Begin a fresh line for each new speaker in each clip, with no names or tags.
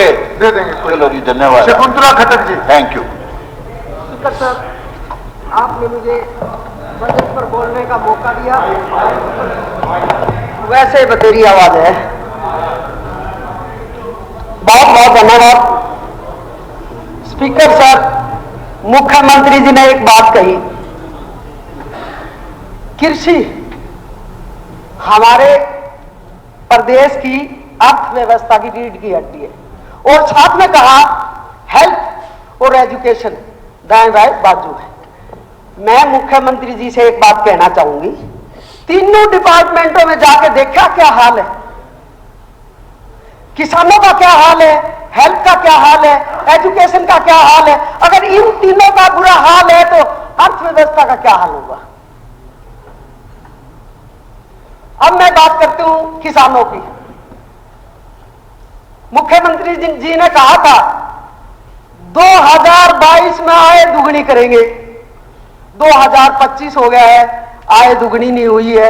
दे देंगे।
चलो जी, धन्यवाद।
शकुंतला खट्टर जी,
थैंक यू।
स्पीकर साहब, आपने मुझे बजट पर बोलने का मौका दिया। वैसे बतेरी आवाज है। बहुत बहुत धन्यवाद। स्पीकर सर, मुख्यमंत्री जी ने एक बात कही, कृषि हमारे प्रदेश की अर्थव्यवस्था की रीढ़ की हड्डी है, और साथ में कहा हेल्थ और एजुकेशन दाएं बाएं बाजू है। मैं मुख्यमंत्री जी से एक बात कहना चाहूंगी, तीनों डिपार्टमेंटों में जाके देखा क्या हाल है, किसानों का क्या हाल है, हेल्थ का क्या हाल है, एजुकेशन का क्या हाल है। अगर इन तीनों का बुरा हाल है तो अर्थव्यवस्था का क्या हाल होगा। अब मैं बात करती हूं किसानों की। मुख्यमंत्री जी ने कहा था 2022 में आय दुगनी करेंगे, 2025 हो गया है, आय दुगनी नहीं हुई है,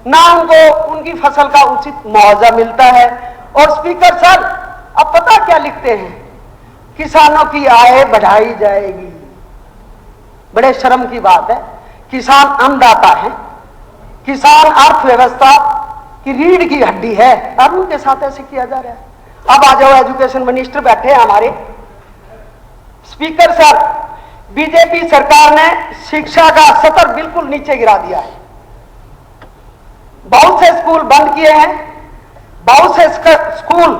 ना उनको उनकी फसल का उचित मुआवजा मिलता है। और स्पीकर सर, अब पता क्या लिखते हैं, किसानों की आय बढ़ाई जाएगी। बड़े शर्म की बात है, किसान अन्नदाता है, किसान अर्थव्यवस्था की रीढ़ की हड्डी है, और उनके साथ ऐसे किया जा रहा है। अब आ जाओ, एजुकेशन मिनिस्टर बैठे हैं हमारे। स्पीकर सर, बीजेपी सरकार ने शिक्षा का स्तर बिल्कुल नीचे गिरा दिया है। बहुत से स्कूल बंद किए हैं, बहुत से स्कूल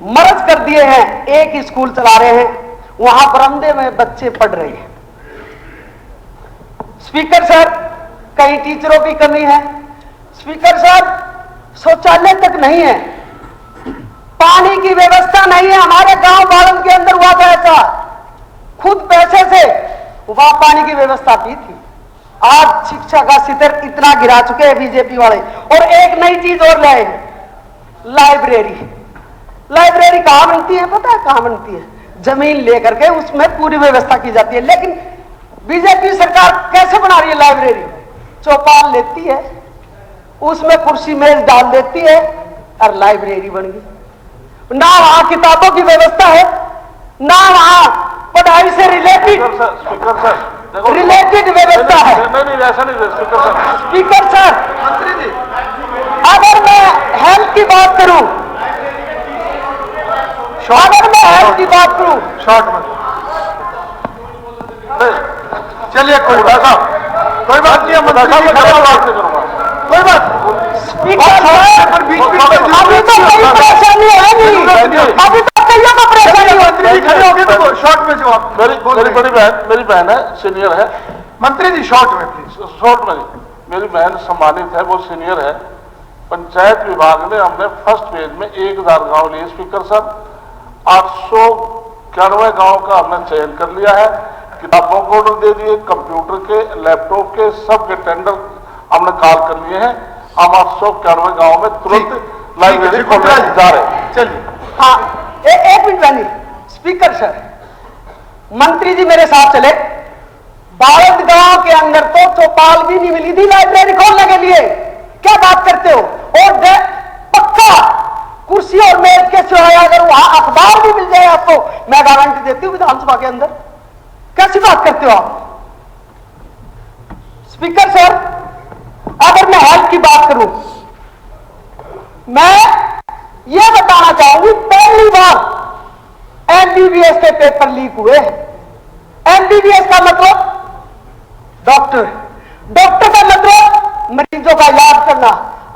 मर्ज कर दिए हैं, एक ही स्कूल चला रहे हैं, वहां बरामदे में बच्चे पढ़ रहे हैं। स्पीकर सर, कहीं टीचरों की कमी है। स्पीकर सर, शौचालय तक नहीं है, पानी की व्यवस्था नहीं है। हमारे गांव बालन के अंदर हुआ था ऐसा, खुद पैसे से वहां पानी की व्यवस्था की थी। आज शिक्षा का स्तर इतना गिरा चुके हैं बीजेपी वाले। और एक नई चीज और लाए, लाइब्रेरी। लाइब्रेरी कहां बनती है पता है? कहां बनती है? जमीन लेकर के उसमें पूरी व्यवस्था की जाती है। लेकिन बीजेपी सरकार कैसे बना रही है लाइब्रेरी? चौपाल लेती है, उसमें कुर्सी मेज डाल देती है और लाइब्रेरी बन गई। ना वहां किताबों की व्यवस्था है, ना वहां पढ़ाई से रिलेटेड व्यवस्था है।
नहीं ऐसा नहीं स्पीकर सर।
स्पीकर सर,
मंत्री जी,
अगर मैं हेल्थ की बात करूं, अगर मैं हेल्थ की बात करूं,
शॉर्ट में चलिए, कोई बात कोई बात नहीं, मंत्री जी बात नहीं करूंगा, कोई बात।
स्पीकर सर,
बीच
अभी तो कोई परेशानी है नहीं, अभी तो कईयों को परेशानी
मंत्री जी खड़े हो गए तो शॉर्ट में जवाब।
मेरी बहन है, सीनियर है।
मंत्री जी शॉर्ट में प्लीज।
शॉर्ट में मेरी बहन सम्मानित है, वो सीनियर है। पंचायत विभाग ने हमने फर्स्ट फेज में 1000 गांव लिए स्पीकर सर। 891 गांव का हमने चयन कर लिया है, किताबों को ऑर्डर दे दिए, कंप्यूटर के, लैपटॉप के, सब के टेंडर हमने कॉल कर लिए हैं। हम 891 गांव में तुरंत लाइब्रेरी खोलने जा रहे हैं।
चलिए,
हाँ, एक मिनट बहनी। स्पीकर सर, मंत्री जी मेरे साथ चले। बालद गांव के अंदर तो चौपाल भी नहीं मिली थी लाइब्रेरी खोलने के लिए। क्या बात करते हो? और पक्का कुर्सी और मेज के सिवाय अगर वहां अखबार भी मिल जाए आपको, मैं गारंटी देती हूं विधानसभा के अंदर। कैसी बात करते हो आप? स्पीकर सर, अगर मैं हेल्थ की बात करूं, मैं यह बताना चाहूंगी, पहली बार एमबीबीएस के पेपर लीक हुए। एमबीबीएस का मतलब डॉक्टर, डॉक्टर का मतलब मरीजों का इलाज करना।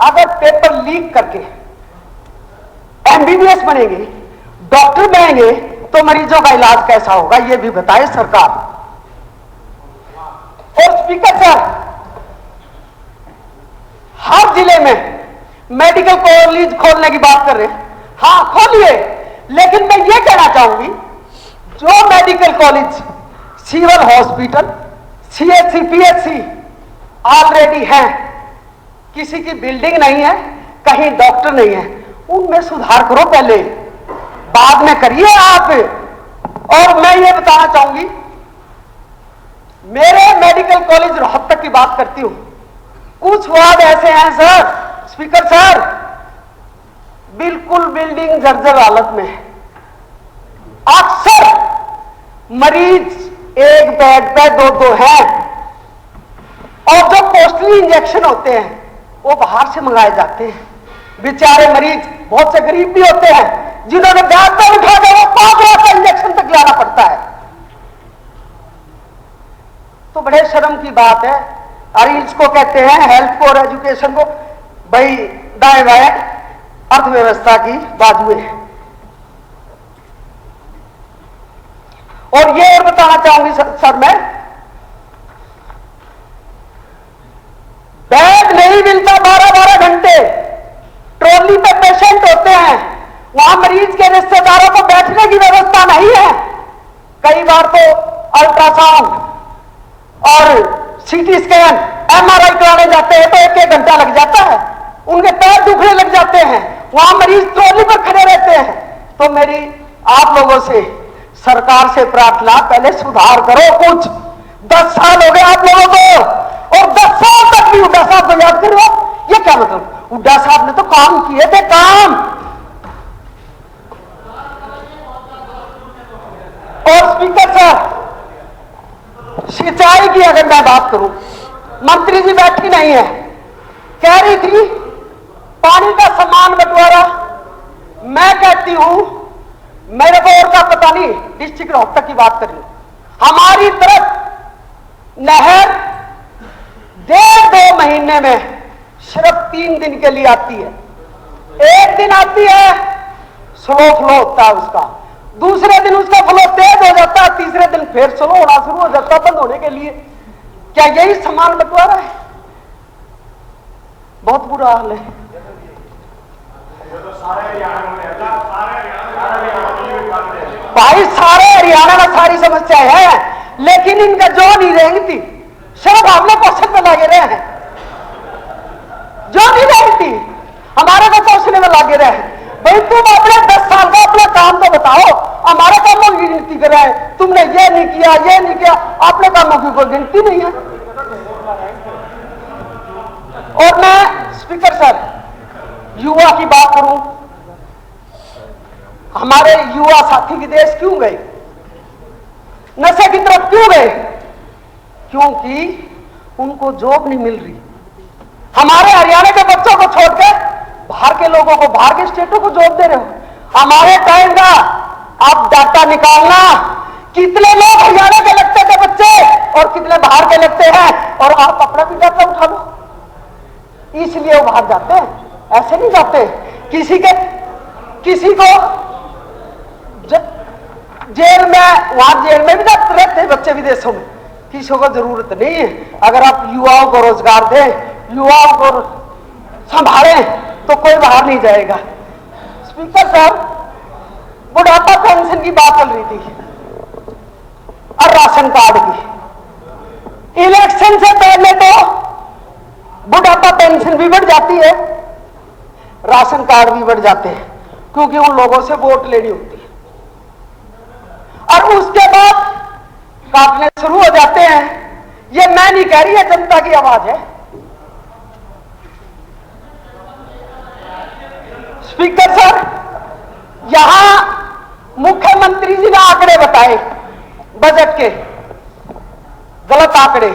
अगर पेपर लीक करके एमबीबीएस बनेंगे, डॉक्टर बनेंगे, तो मरीजों का इलाज कैसा होगा यह भी बताए सरकार। और स्पीकर सर, हर जिले में मेडिकल कॉलेज खोलने की बात कर रहे हैं। हाँ, खोलिए, लेकिन मैं ये कहना चाहूंगी, जो medical college, civil hospital, CHC, PHC already हैं, किसी की बिल्डिंग नहीं है, कहीं डॉक्टर नहीं है, उनमें सुधार करो पहले, बाद में करिए आप। और मैं ये बताना चाहूंगी, मेरे मेडिकल कॉलेज रोहतक की बात करती हूं, कुछ वार्ड ऐसे हैं सर, स्पीकर सर, बिल्कुल बिल्डिंग जर्जर हालत में है। मरीज एक बेड पे दो दो हैं, और जो कॉस्टली इंजेक्शन होते हैं वो बाहर से मंगाए जाते हैं। बेचारे मरीज बहुत से गरीब भी होते हैं जिन्होंने बैग पे उठा के वो 5 लाख का इंजेक्शन तक लाना पड़ता है। तो बड़े शर्म की बात है। और इसको कहते हैं हेल्थ को और एजुकेशन को, भाई दाएं बाएं अर्थव्यवस्था की बाजुएं हैं। और ये और बताना चाहूंगी सर मैं, बेड नहीं मिलता 12-12 घंटे, ट्रॉली पे पेशेंट होते हैं, वहां मरीज के रिश्तेदारों को बैठने की व्यवस्था नहीं है। कई बार तो अल्ट्रासाउंड और सीटी स्कैन एमआरआई कराने जाते हैं तो 1-1 घंटा लग जाता है, उनके पैर दुखने लग जाते हैं, वहां मरीज ट्रॉली पर खड़े रहते हैं। तो मेरी आप लोगों से, सरकार से प्रार्थना, पहले सुधार करो कुछ। 10 साल हो गए आप लोगों को, और 10 साल तक भी हुड्डा साहब को याद करो। ये क्या मतलब? हुड्डा साहब ने तो काम किए थे, काम। और स्पीकर साहब, सिंचाई की अगर मैं बात करूं, मंत्री जी बैठी नहीं है, कह रही थी पानी का समान बंटवारा। मैं कहती हूं, मेरे को और का पता नहीं, डिस्ट्रिक्ट रोहतक की बात कर लूं, हमारी तरफ नहर 1.5-2 महीने में सिर्फ 3 दिन के लिए आती है। एक दिन आती है, स्लो फ्लो होता है उसका, दूसरे दिन उसका फ्लो तेज हो जाता है, तीसरे दिन फिर स्लो होना शुरू हो जाता है बंद होने के लिए। क्या यही समान बंटवारा है? बहुत बुरा हाल है। भाई सारे हरियाणा में सारी समस्या है, लेकिन इनका जो नहीं रेंगती सब हमने पोषण में लगे रहे हैं। जो नहीं रेंगती हमारे को पोषण में लगे रहे हैं। भाई तुम अपने 10 साल का अपना काम तो बताओ, हमारे कामों की गिनती कर रहे हैं। तुमने ये नहीं किया, ये नहीं किया, अपने कामों की कोई गिनती नहीं है। और मैं स्पीकर सर युवा की बात करूं, हमारे युवा साथी विदेश क्यों गए, नशे की तरफ क्यों गए? क्योंकि उनको जॉब नहीं मिल रही। हमारे हरियाणा के बच्चों को छोड़कर बाहर के लोगों को, बाहर के स्टेटों को जॉब दे रहे हो। हमारे टाइम का आप डाटा निकालना, कितने लोग हरियाणा के लगते थे बच्चे और कितने बाहर के लगते हैं, और आप अपना भी डाटा उठा लो। इसलिए वो बाहर जाते हैं, ऐसे नहीं जाते। किसी को जेल में, वहां जेल में भी जाते रहते बच्चे विदेशों में, किसी को जरूरत नहीं है। अगर आप युवाओं को रोजगार दें, युवाओं को संभालें, तो कोई बाहर नहीं जाएगा। स्पीकर साहब, बुढ़ापा पेंशन की बात चल रही थी और राशन कार्ड की। इलेक्शन से पहले तो बुढ़ापा पेंशन भी बढ़ जाती है, राशन कार्ड भी बढ़ जाते हैं, क्योंकि उन लोगों से वोट लेनी होती है। और उसके बाद काटने शुरू हो जाते हैं। ये मैं नहीं कह रही, है जनता की आवाज है। स्पीकर सर, यहां मुख्यमंत्री जी ने आंकड़े बताए बजट के, गलत आंकड़े।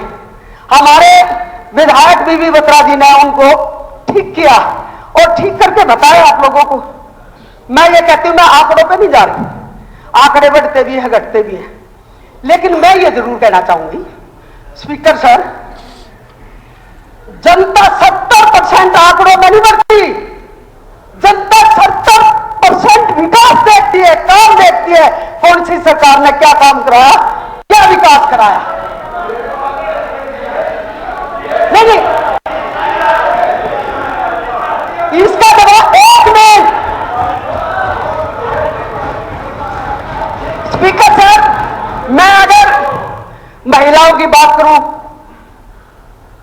हमारे विधायक बीबी बत्रा जी ने उनको ठीक किया और ठीक करके बताया आप लोगों को। मैं ये कहती हूं, मैं आंकड़ों पे नहीं जा रही, आंकड़े बढ़ते भी हैं, घटते भी हैं, लेकिन मैं ये जरूर कहना चाहूंगी स्पीकर सर, जनता 70% आंकड़ों में नहीं बढ़ती, जनता 70% विकास देखती है, काम देखती है। कौन सी सरकार ने क्या काम कराया, क्या विकास कराया। नहीं, इसका जवाब एक मिनट। स्पीकर सर, मैं अगर महिलाओं की बात करूं,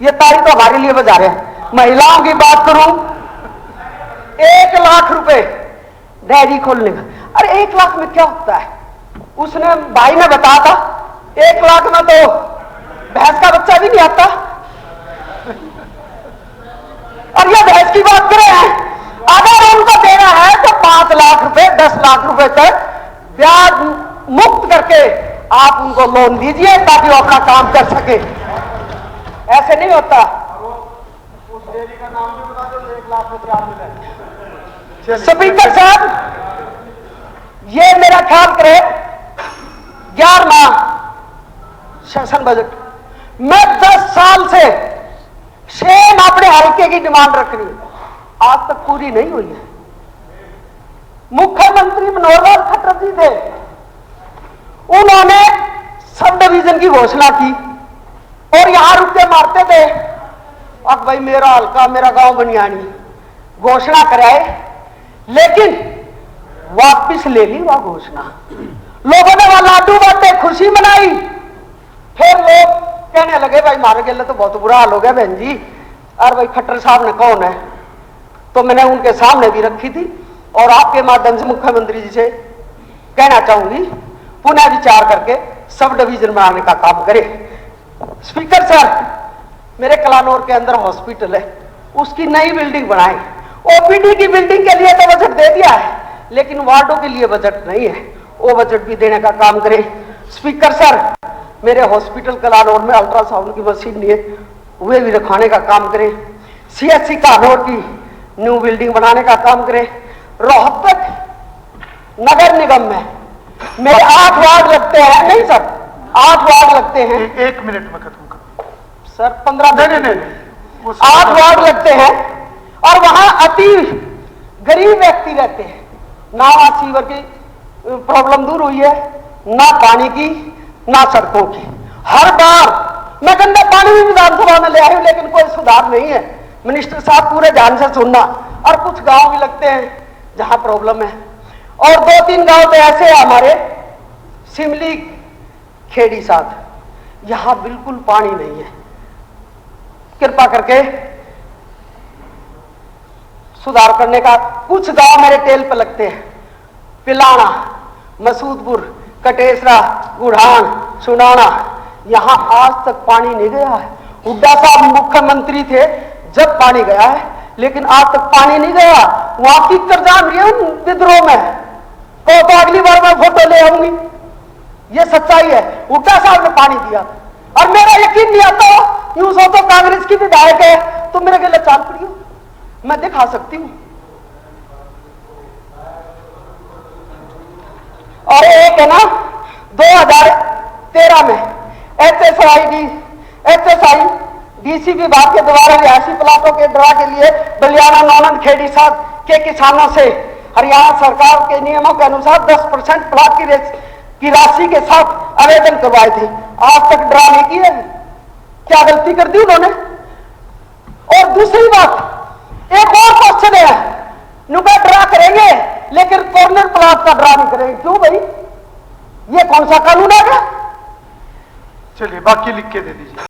ये तारीख तो हमारे लिए बजा रहे हैं, महिलाओं की बात करूं, 1 लाख रुपए डेयरी खोलने का। अरे 1 लाख में क्या होता है? उसने भाई ने बताया था 1 लाख में तो भैंस का बच्चा भी नहीं आता। और ये भैंस की बात कर रहे हैं, अगर उनको देना है तो 5 लाख रुपए, 10 लाख रुपए तक ब्याज मुक्त करके आप उनको लोन दीजिए ताकि वो अपना काम कर सके। ऐसे नहीं होता।
उस डेयरी का नाम भी बता दो, 1 लाख में तैयार मिले।
स्पीकर साहब, ये मेरा ख्याल करे 11वां सेशन बजट, मैं 10 साल से सेम अपने हल्के की डिमांड रख रही हूं, आज तक पूरी नहीं हुई है। मुख्यमंत्री मनोहर लाल खट्टर जी थे, उन्होंने सब डिवीजन की घोषणा की और यहां रुपये मारते थे, अब भाई मेरा हल्का, मेरा गांव बनियानी, घोषणा कराए, लेकिन वापिस ले ली वह घोषणा। लोगों ने वह लाडू बांटे, खुशी मनाई, फिर लोग कहने लगे भाई मारे गले तो बहुत बुरा हाल हो गया बहन जी, और भाई खट्टर साहब ने कौन है। तो मैंने उनके सामने भी रखी थी और आपके माध्यम से मुख्यमंत्री जी से कहना चाहूंगी, पुनः विचार करके सब डिवीजन बनाने का काम करें। स्पीकर सर, मेरे कलानौर के अंदर हॉस्पिटल है, उसकी नई बिल्डिंग बनाए। ओपीडी की बिल्डिंग के लिए तो बजट दे दिया है, लेकिन वार्डों के लिए बजट नहीं है, वो बजट भी देने का काम करें। स्पीकर सर, मेरे हॉस्पिटल कलानौर में अल्ट्रासाउंड की मशीन नहीं है, वे भी रखवाने का काम करें। सीएचसी कानौर की न्यू बिल्डिंग बनाने का काम करें। रोहतक नगर निगम में मेरे 8 वार्ड लगते हैं, नहीं सर 8 वार्ड लगते हैं।
1 मिनट में खत्म कर
सर 15
नहीं,
8 वार्ड लगते हैं और वहां अति गरीब व्यक्ति रहते हैं, ना वहां सीवर की प्रॉब्लम दूर हुई है, ना पानी की, ना सड़कों की। हर बार मैं गंदा पानी भी विधानसभा में ले आई हूं, लेकिन कोई सुधार नहीं है। मिनिस्टर साहब पूरे ध्यान से सुनना। और कुछ गांव भी लगते हैं जहां प्रॉब्लम है, और 2-3 गांव तो ऐसे हैं हमारे, सिमली खेड़ी साथ, यहां बिल्कुल पानी नहीं है। कृपा करके सुधार करने का। कुछ गांव मेरे टेल पे लगते हैं, पिलाना, मसूदपुर, कटेसरा, गुढ़ान, सुनाना, यहां आज तक पानी नहीं गया है। हुड्डा साहब मुख्यमंत्री थे जब पानी गया है, लेकिन आज तक पानी नहीं गया। वहां की जाम रही है विद्रोह में, तो अगली बार मैं फोटो ले आऊंगी। ये सच्चाई है, हुड्डा साहब ने पानी दिया और मेरा यकीन नहीं आता। यूं सो तो कांग्रेस की विधायक है, तो मेरे गले चाल पड़ी हो, मैं दिखा सकती हूं। और एक है ना 2013 में एचएसआई डीसी विभाग के द्वारा रिहायशी प्लाटों के ड्रा के लिए बलियाना, नौलंद, खेड़ी साहब के किसानों से हरियाणा सरकार के नियमों के अनुसार 10% प्लाट की राशि के साथ आवेदन करवाए थे। आज तक ड्रा नहीं किए, क्या गलती कर दी उन्होंने। और दूसरी बात, एक और क्वेश्चन है, नुका ड्रा करेंगे लेकिन कॉर्नर प्लाट का ड्रा नहीं करेंगे, क्यों भाई, ये कौन सा कानून आ गया।
चलिए बाकी लिख के दे दीजिए।